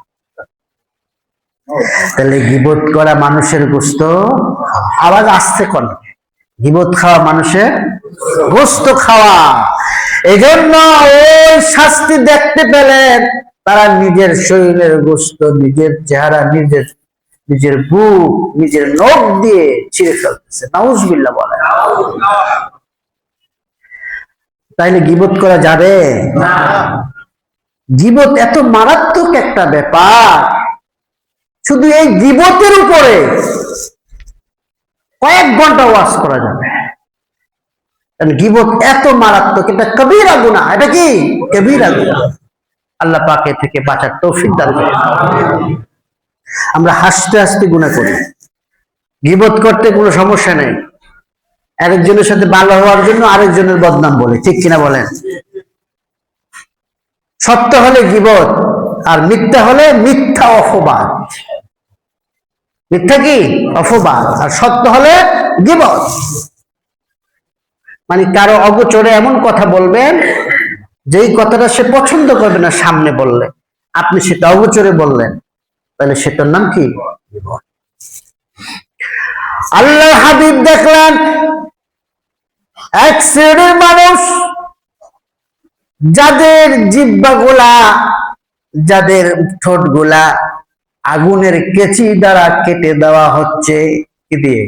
[SPEAKER 1] তাহলে গীবত করা মানুষের গোশত, আওয়াজ আসছে কোন? গীবত খাওয়া মানুষের গোশত খাওয়া। এই জন্য ওই শাস্তি দেখতে পেলেন, তারা নিজের শরীরের গোশত, নিজের চেহারা, নিজের বুক, নিজের নখ দিয়ে ছিঁড়ে ফেলতেছে। নাউজুবিল্লাহ বলে। তাইলে গীবত করা যাবে না। গীবত এত মারাত্মক একটা ব্যাপার, শুধু এই গীবতের উপরে কয়েক ঘন্টা ওয়াজ করা যাবে। গীবত এত মারাত্মক, এটা কবিরা গুনাহ। এটা কি কবিরা গুনাহ? আল্লাহ পাক এ থেকে বাঁচার তৌফিক দান করেন। আমরা হাসতে হাসতে গুনাহ করি, গীবত করতে কোনো সমস্যা নেই। আরেকজনের সাথে ভালো হওয়ার জন্য আরেকজনের বদনাম বলে, ঠিক কিনা বলেন? সত্য হলে গীবত, আর মিথ্যা হলে মিথ্যা অপবাদ। মিথ্যা কি? অপবাদ। আর সত্য হলে গীবত। মানে কারো অগোচরে এমন কথা বলবেন যেই কথাটা সে পছন্দ করবে না, সামনে বললে আপনি সেটা অগোচরে বললেন, তাহলে সেটার নাম কি? গীবত। আল্লাহ হাবিব দেখলেন এক শ্রেণীর মানুষ যাদের জিহ্বা গুলা, যাদের ঠোঁট গুলা আগুনের কেচি দ্বারা কেটে দেওয়া হচ্ছে। কি দিয়ে?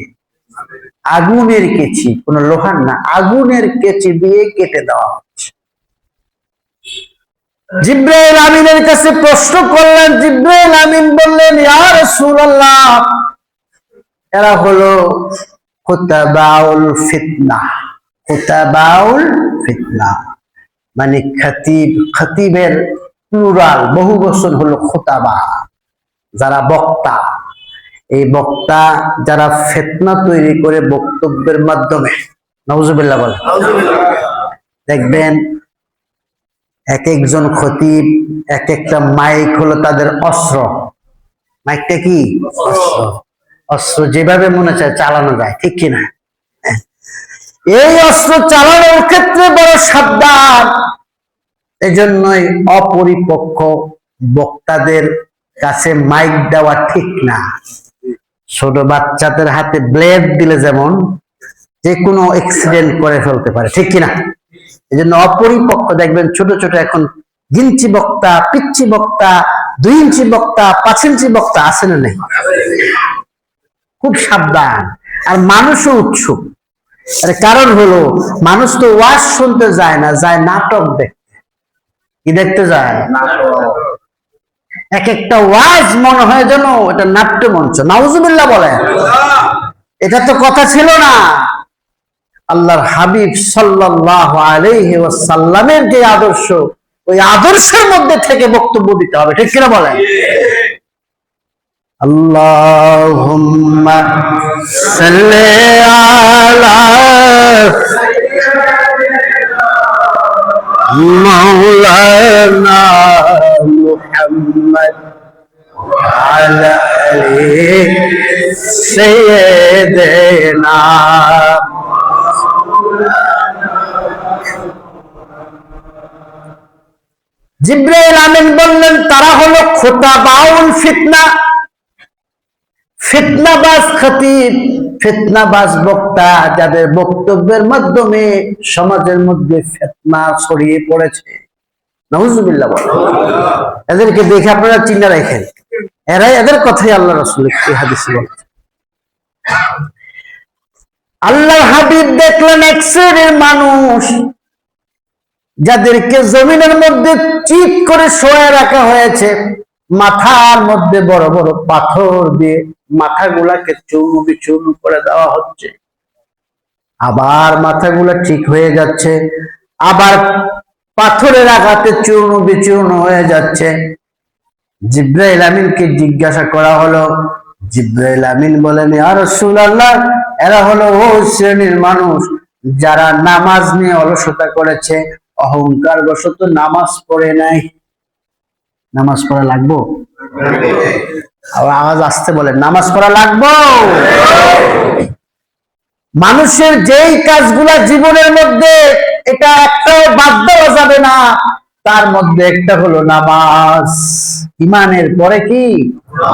[SPEAKER 1] আগুনের কেচি, কোন লোহার না, আগুনের কেচি দিয়ে কেটে দেওয়া হচ্ছে। জিব্রাইল আমিনের কাছে প্রশ্ন করলেন, জিব্রাইল আমিন বললেন, ইয়া রাসূলুল্লাহ, এরা হলো খুতাবাউল ফিতনা। খুতাবাউল ফিতনা মানে খতিব, খতিবের প্লুরাল বহু বচন হলো খুতাবা, যারা বক্তা। এই বক্তা যারা ফিতনা তৈরি করে বক্তব্যের মাধ্যমে, নাউজুবিল্লাহ বলে, দেখবেন এক একজন খতিব এক একটা মাইক হলো তাদের অস্ত্র। মাইকটা কি অস্ত্র? অস্ত্র যেভাবে মনে চায় চালানো যায়, ঠিক কিনা? এই অস্ত্র চালানোর ক্ষেত্রে বড় সাবধান। এজন্যই অপরিপক্ক বক্তাদের কাছে মাইক দেওয়া ঠিক না। ছোট বাচ্চাদের হাতে ব্লেড দিলে যেমন যে কোনো অ্যাক্সিডেন্ট করে ফেলতে পারে, ঠিক কিনা? এই জন্য অপরিপক্ক দেখবেন ছোট ছোট এখন গিঞ্চি বক্তা, পিচ্ছি বক্তা, 2 ইঞ্চি বক্তা, 5 ইঞ্চি বক্তা আছে না নেই? খুব সাবধান। আর মানুষও উৎসুক। কারণ হলো মানুষ তো ওয়াজ শুনতে যায় না, যায় নাটক দেখতে। কি দেখতে যায়? এক একটা ওয়াজ মনে হয় যেন এটা নাট্য মঞ্চ। নাউজুবিল্লাহ বলে, এটা তো কথা ছিল না। আল্লাহর হাবিব সাল্লাল্লাহু আলাইহি ওয়াসাল্লামের যে আদর্শ, ওই আদর্শের মধ্যে থেকে বক্তব্য দিতে হবে, ঠিক কিনা বলেন? আল্লাহুম্মা সাল্লি আলা মাওলানা মুহাম্মদ আলা আলি সাইয়্যিদিনা। জিবরাইল আমিন বললেন তারা হলো খুতাবাউল ফিতনা, ফিতনাবাজ খতিব, ফিতনাবাজ বক্তা, যাদের বক্তব্যের মাধ্যমে সমাজের মধ্যে ফিতনা ছড়িয়ে পড়েছে। নাউজুবিল্লাহ বলেন। এদেরকে দেখে আপনারা চিন্তা রাখেন, এরাই এদের কথাই আল্লাহ রাসূল এই হাদিসে বলেছেন। আল্লাহর হাবিব দেখলেন এক শ্রেণীর মানুষ যাদেরকে জমিনের মধ্যে চিৎ করে শোয়া রাখা হয়েছে, মাথার মধ্যে বড় বড় পাথর দিয়ে মাথাগুলাকে চূর্ণ বিচূর্ণ করে দেওয়া হচ্ছে। আবার মাথাগুলা ঠিক হয়ে যাচ্ছে, আবার পাথরের আঘাতে চূর্ণ বিচূর্ণ হয়ে যাচ্ছে। জিবরাইল আমিনকে জিজ্ঞাসা করা হলো। জিবরাইল আমিন বলেন, ইয়া রাসূলুল্লাহ, এরা হলো ওই শ্রেণীর মানুষ যারা নামাজ নিয়ে অলসতা করেছে, অহংকার বশত নামাজ পড়ে নাই। নামাজ পড়া লাগবো? আওয়াজ আসতে বলেন, নামাজ পড়া লাগবো? মানুষের যেই কাজগুলা জীবনের মধ্যে এটা একটাও বাদ দেওয়া যাবে না, তার মধ্যে একটা হলো নামাজ। ইমানের পরে কি?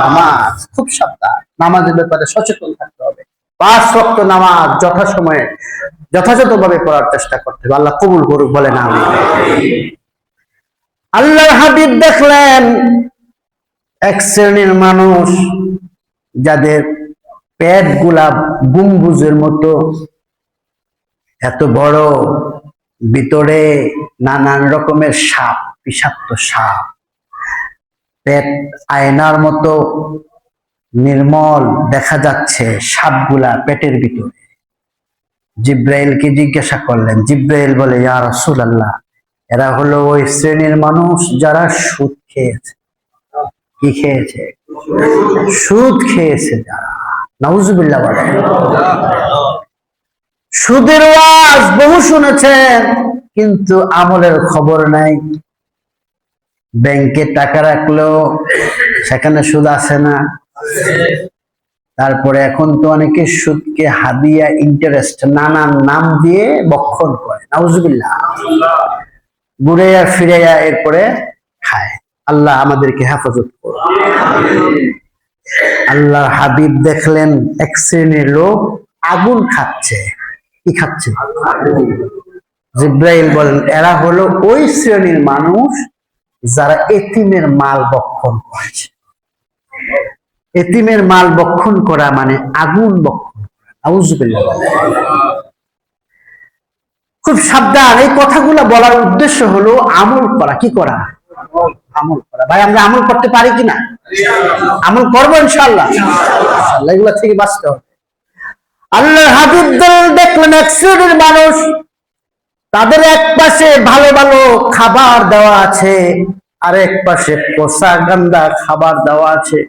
[SPEAKER 1] নামাজ। খুব সাবধান, নামাজের ব্যাপারে সচেতন থাকতে হবে। 5 ওয়াক্ত নামাজ যথাসময়ে যথাযথভাবে পড়ার চেষ্টা করতে হবে। আল্লাহ কবুল করুক, বলেন আমিন। আল্লাহর হাবিব দেখলেন এক শ্রেণীর মানুষ যাদের পেট গুলা গম্বুজের মতো এত বড়, ভিতরে নানান রকমের সাপ, বিষাক্ত সাপ, পেট আয়নার মতো নির্মল দেখা যাচ্ছে সাপগুলা পেটের ভিতরে। জিবরাইলকে জিজ্ঞাসা করলেন। জিবরাইল বলে, ইয়া রাসূলুল্লাহ, এরা হলো ওই শ্রেণীর মানুষ যারা সুদ খেয়েছে। কি খেয়েছে? সুদ খেয়েছে যারা। নাউজুবিল্লাহ বলেন। সুদের ওয়াজ বহু শুনেছেন, কিন্তু আমলের খবর নাই। ব্যাংকে টাকা রাখলেও সেখানে সুদ আছে না? তারপরে এখন তো অনেকে সুদকে হাদিয়া, ইন্টারেস্ট, নানান নাম দিয়ে বক্ষণ করে। নাউজুবিল্লাহ। ঘুরেয়া ফিরেয়া এরপরে খায়। আল্লাহ আমাদেরকে হেফাজত করুন। আল্লাহর হাবিব দেখলেন এক শ্রেণীর লোক আগুন খাচ্ছে। কি খাচ্ছে? জিবরাইল বলেন, এরা হলো ওই শ্রেণীর মানুষ যারা এতিমের মাল বক্ষণ করেছে। এতিমের মাল বক্ষণ করা মানে আগুন বক্ষণ করা। নাউজুবিল্লাহ। খুব সাবধান। এই কথাগুলো বলার উদ্দেশ্য হলো আমল করা। কি করা? আমল করা। ভাই, আমরা আমল করতে পারি কিনা? আমল করবো ইনশাআল্লাহ। ইনশাআল্লাহ এগুলো থেকে বাঁচতে হবে। আল্লাহর হাবিব দেখলেন এক শ্রেণীর মানুষ, তাদের এক পাশে ভালো ভালো খাবার দেওয়া আছে, আর এক পাশে পচা গান্দা খাবার দেওয়া আছে।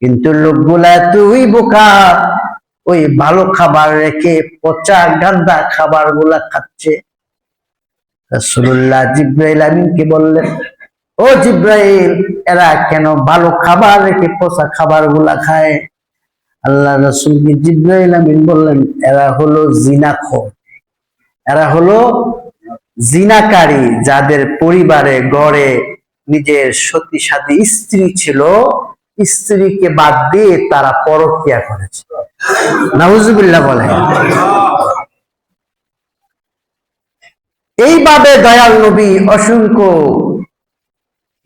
[SPEAKER 1] কিন্তু লোকগুলা তুই বোকা, ওই ভালো খাবার রেখে পচা গান্দা খাবার গুলা খাচ্ছে। রাসূলুল্লাহ জিবরাইল আমিনকে বললেন, ও জিবরাইল, এরা কেন ভালো খাবার রেখে পচা খাবার গুলা খায়? আল্লাহ রাসূলকে জিবরাইল আমিন বললেন, এরা হলো জিনাখোর, এরা হলো জিনাকারী, যাদের পরিবারে গড়ে নিজের সতী সাথী স্ত্রী ছিল, স্ত্রীকে বাদ দিয়ে তারা পরকিয়া করেছে। নাউজুবিল্লাহ বলে। এইভাবে দয়াল নবী অসংখ্য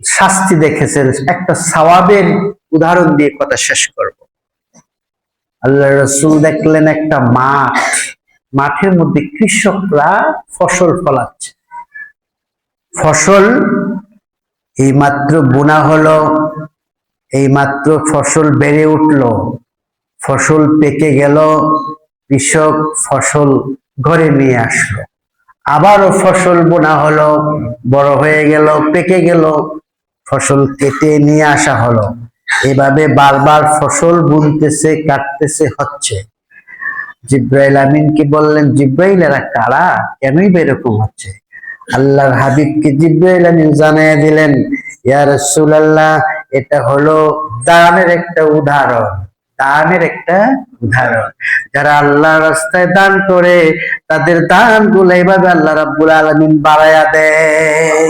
[SPEAKER 1] শাস্তি দেখেছেন। একটা সওয়াবের উদাহরণ দিয়ে কথা শেষ করব। আল্লাহ রাসূল দেখলেন একটা মাঠ, মাঠের মধ্যে কৃষকরা ফসল ফলাচ্ছে। ফসল এইমাত্র বোনা হলো, এইমাত্র ফসল বেড়ে উঠলো, ফসল পেকে গেল, কৃষক ফসল ঘরে নিয়ে আসলো। আবারও ফসল বোনা হলো, বড় হয়ে গেল, পেকে গেল, ফসল কেটে নিয়ে আসা হলো। এভাবে বারবার ফসল বুনতেছে, কাটতেছে, হচ্ছে। জিবরাইল আমিনকে বললেন, জিবরাইল, এরা কারা? কেনই এরকম হচ্ছে? আল্লাহর হাবিবকে জিবরাইল আমিন জানিয়ে দিলেন, ইয়া রাসূলুল্লাহ, এটা হলো দানের একটা উদাহরণ, দানের একটা উদাহরণ। যারা আল্লাহর রাস্তায় দান করে, তাদের দান গুলো এইভাবে আল্লাহ রাব্বুল আলামিন বাড়ায়া দেয়।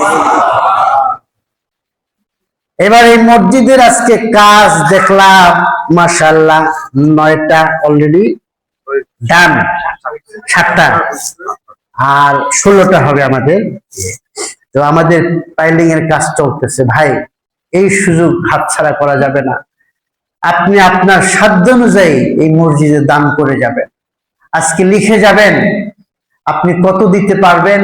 [SPEAKER 1] এবার এই মসজিদের আজকে কাজ দেখলাম, মাশাআল্লাহ, 9টা অলরেডি ডান, 7টা, আর 16টা হবে আমাদের। তো আমাদের পাইলিং এর কাজ চলতেছে। ভাই, এই সুযোগ হাতছাড়া করা যাবে না। আপনি আপনার সাধ্য অনুযায়ী এই মসজিদে দান করে যাবেন। আজকে লিখে যাবেন আপনি কত দিতে পারবেন।